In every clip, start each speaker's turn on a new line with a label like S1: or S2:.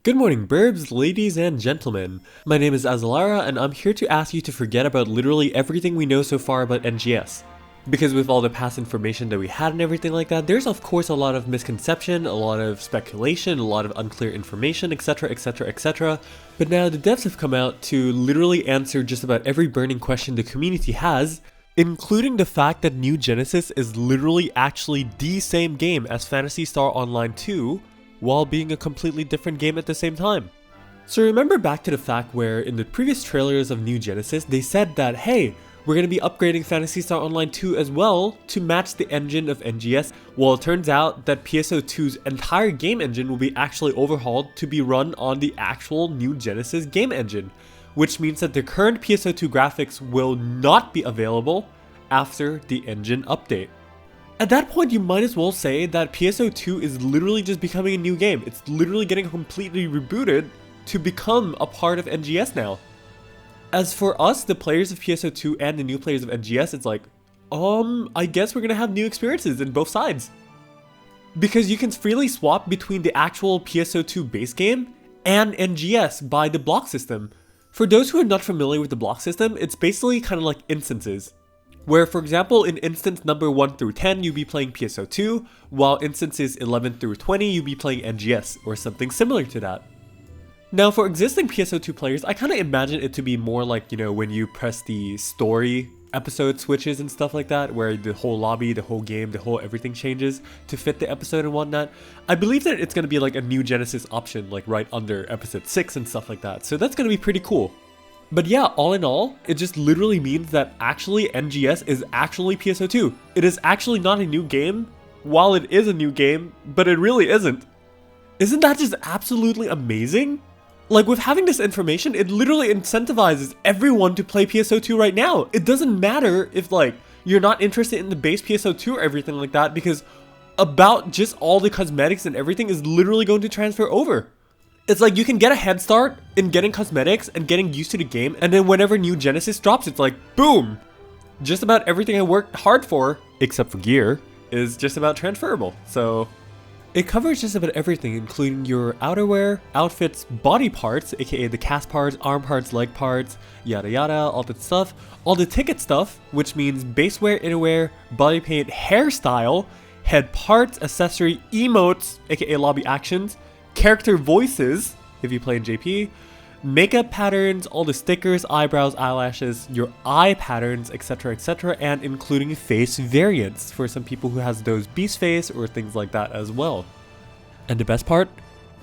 S1: Good morning, burbs, ladies, and gentlemen. My name is Azalara, and I'm here to ask you to forget about literally everything we know so far about NGS. Because with all the past information that we had and everything like that, there's of course a lot of misconception, a lot of speculation, a lot of unclear information, etc, etc, etc. But now the devs have come out to literally answer just about every burning question the community has, including the fact that New Genesis is literally actually the same game as Phantasy Star Online 2, while being a completely different game at the same time. So remember back to the fact where in the previous trailers of New Genesis, they said that, hey, we're going to be upgrading Phantasy Star Online 2 as well to match the engine of NGS. Well, it turns out that PSO2's entire game engine will be actually overhauled to be run on the actual New Genesis game engine, which means that the current PSO2 graphics will not be available after the engine update. At that point, you might as well say that PSO2 is literally just becoming a new game. It's literally getting completely rebooted to become a part of NGS now. As for us, the players of PSO2 and the new players of NGS, it's like, I guess we're gonna have new experiences in both sides. Because you can freely swap between the actual PSO2 base game and NGS by the block system. For those who are not familiar with the block system, it's basically kind of like instances. Where, for example, in instance number 1 through 10, you'll be playing PSO2, while instances 11 through 20, you'll be playing NGS, or something similar to that. Now, for existing PSO2 players, I kind of imagine it to be more like, when you press the story episode switches and stuff like that, where the whole lobby, the whole game, the whole everything changes to fit the episode and whatnot. I believe that it's going to be like a New Genesis option, like right under episode 6 and stuff like that, so that's going to be pretty cool. But yeah, all in all, it just literally means that actually NGS is actually PSO2. It is actually not a new game, while it is a new game, but it really isn't. Isn't that just absolutely amazing? Like, with having this information, it literally incentivizes everyone to play PSO2 right now. It doesn't matter if, like, you're not interested in the base PSO2 or everything like that, because about just all the cosmetics and everything is literally going to transfer over. It's like you can get a head start in getting cosmetics and getting used to the game, and then whenever New Genesis drops, it's like, boom! Just about everything I worked hard for, except for gear, is just about transferable. So it covers just about everything, including your outerwear, outfits, body parts, aka the cast parts, arm parts, leg parts, yada yada, all that stuff. All the ticket stuff, which means basewear, innerwear, body paint, hairstyle, head parts, accessory, emotes, aka lobby actions, character voices, if you play in JP, makeup patterns, all the stickers, eyebrows, eyelashes, your eye patterns, etc, etc, and including face variants for some people who has those beast face or things like that as well. And the best part,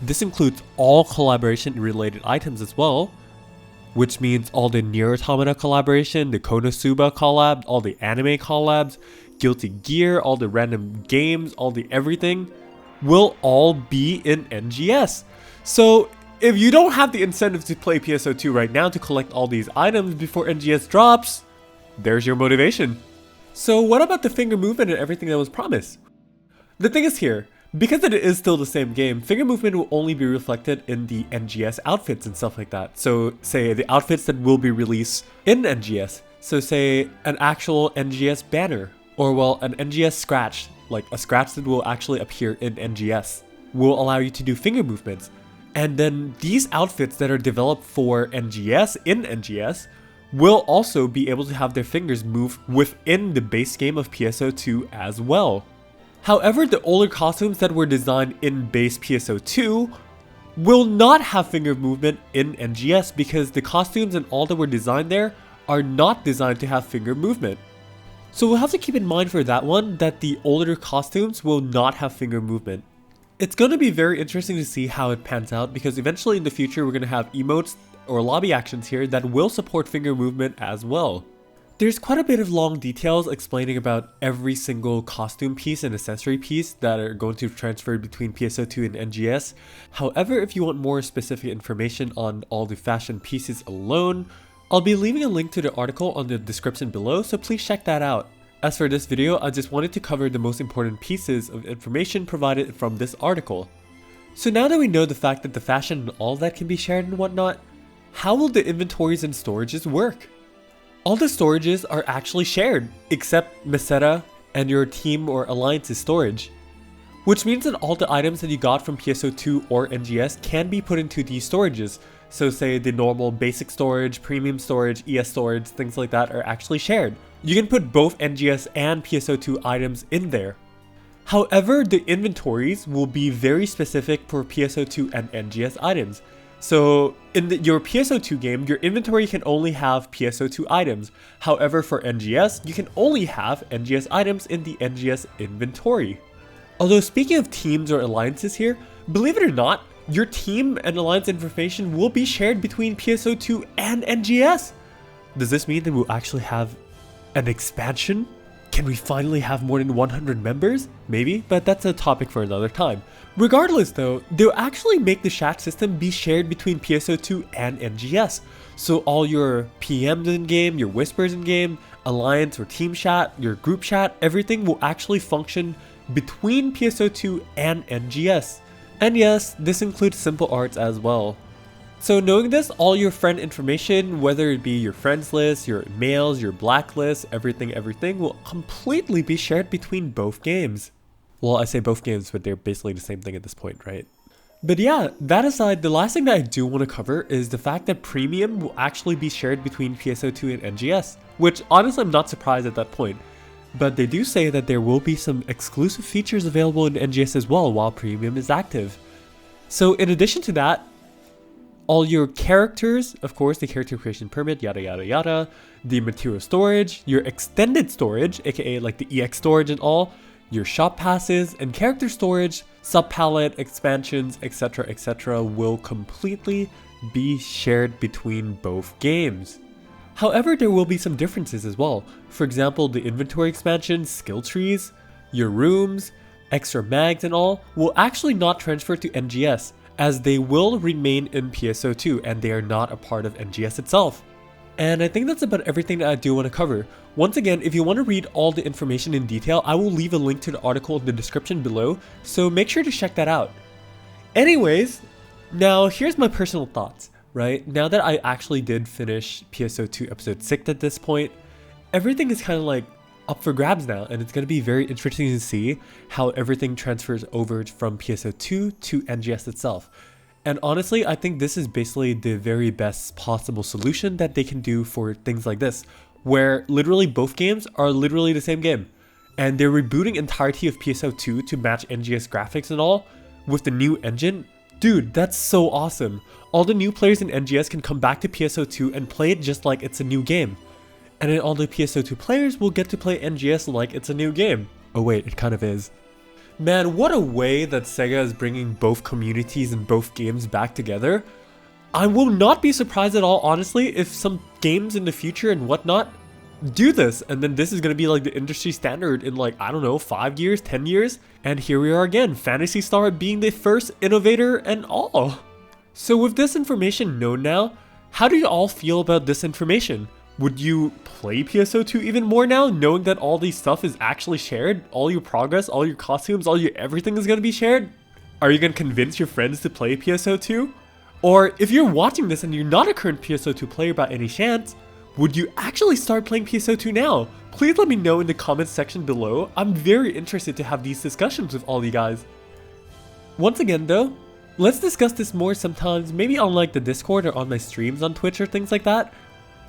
S1: this includes all collaboration related items as well, which means all the Nier Automata collaboration, the Konosuba collab, all the anime collabs, Guilty Gear, all the random games, all the everything will all be in NGS. So if you don't have the incentive to play PSO2 right now to collect all these items before NGS drops, there's your motivation. So what about the finger movement and everything that was promised? The thing is here, because it is still the same game, finger movement will only be reflected in the NGS outfits and stuff like that. So say the outfits that will be released in NGS. So say an actual NGS banner, or well, an NGS scratch, like a scratch that will actually appear in NGS, will allow you to do finger movements. And then these outfits that are developed for NGS in NGS will also be able to have their fingers move within the base game of PSO2 as well. However, the older costumes that were designed in base PSO2 will not have finger movement in NGS because the costumes and all that were designed there are not designed to have finger movement. So we'll have to keep in mind for that one that the older costumes will not have finger movement. It's going to be very interesting to see how it pans out because eventually in the future we're going to have emotes or lobby actions here that will support finger movement as well. There's quite a bit of long details explaining about every single costume piece and accessory piece that are going to transfer between PSO2 and NGS. However, if you want more specific information on all the fashion pieces alone, I'll be leaving a link to the article on the description below, so please check that out. As for this video, I just wanted to cover the most important pieces of information provided from this article. So now that we know the fact that the fashion and all that can be shared and whatnot, how will the inventories and storages work? All the storages are actually shared, except Meseta and your team or alliance's storage. which means that all the items that you got from PSO2 or NGS can be put into these storages. So say the normal basic storage, premium storage, ES storage, things like that are actually shared. You can put both NGS and PSO2 items in there. However, the inventories will be very specific for PSO2 and NGS items. So in your PSO2 game, your inventory can only have PSO2 items. However, for NGS, you can only have NGS items in the NGS inventory. Although speaking of teams or alliances here, believe it or not, your team and alliance information will be shared between PSO2 and NGS. Does this mean that we'll actually have an expansion? Can we finally have more than 100 members? Maybe, but that's a topic for another time. Regardless though, they'll actually make the chat system be shared between PSO2 and NGS. So all your PMs in game, your whispers in game, alliance or team chat, your group chat, everything will actually function between PSO2 and NGS. And yes, this includes simple arts as well. So knowing this, all your friend information, whether it be your friends list, your mails, your blacklist, everything will completely be shared between both games. Well, I say both games, but they're basically the same thing at this point, right? But yeah, that aside, the last thing that I do want to cover is the fact that premium will actually be shared between PSO2 and NGS, which honestly I'm not surprised at that point. But they do say that there will be some exclusive features available in NGS as well while premium is active. So in addition to that, all your characters, of course, the character creation permit, yada yada yada, the material storage, your extended storage, aka like the EX storage and all, your shop passes, and character storage, sub-palette, expansions, etc. will completely be shared between both games. However, there will be some differences as well. For example, the inventory expansion, skill trees, your rooms, extra mags and all will actually not transfer to NGS, as they will remain in PSO2 and they are not a part of NGS itself. And I think that's about everything that I do want to cover. Once again, if you want to read all the information in detail, I will leave a link to the article in the description below, so make sure to check that out. Anyways, now here's my personal thoughts, right? Now that I actually did finish PSO2 episode 6 at this point, everything is kind of like up for grabs now, and it's going to be very interesting to see how everything transfers over from PSO2 to NGS itself. And honestly, I think this is basically the very best possible solution that they can do for things like this, where literally both games are literally the same game, and they're rebooting entirety of PSO2 to match NGS graphics and all with the new engine. Dude, that's so awesome. All the new players in NGS can come back to PSO2 and play it just like it's a new game. And then all the PSO2 players will get to play NGS like it's a new game. Oh wait, it kind of is. Man, what a way that SEGA is bringing both communities and both games back together. I will not be surprised at all, honestly, if some games in the future and whatnot do this. And then this is going to be like the industry standard in like, I don't know, 5 years, 10 years. And here we are again, Phantasy Star being the first innovator and all. So with this information known now, how do you all feel about this information? Would you play PSO2 even more now, knowing that all these stuff is actually shared? All your progress, all your costumes, all your everything is going to be shared? Are you going to convince your friends to play PSO2? Or if you're watching this and you're not a current PSO2 player by any chance, would you actually start playing PSO2 now? Please let me know in the comments section below. I'm very interested to have these discussions with all you guys. Once again though, let's discuss this more sometimes, maybe on like the Discord or on my streams on Twitch or things like that.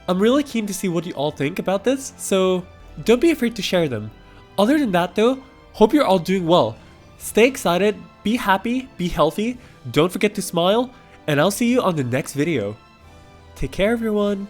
S1: I'm really keen to see what you all think about this, so don't be afraid to share them. Other than that though, hope you're all doing well. Stay excited, be happy, be healthy, don't forget to smile, and I'll see you on the next video. Take care everyone.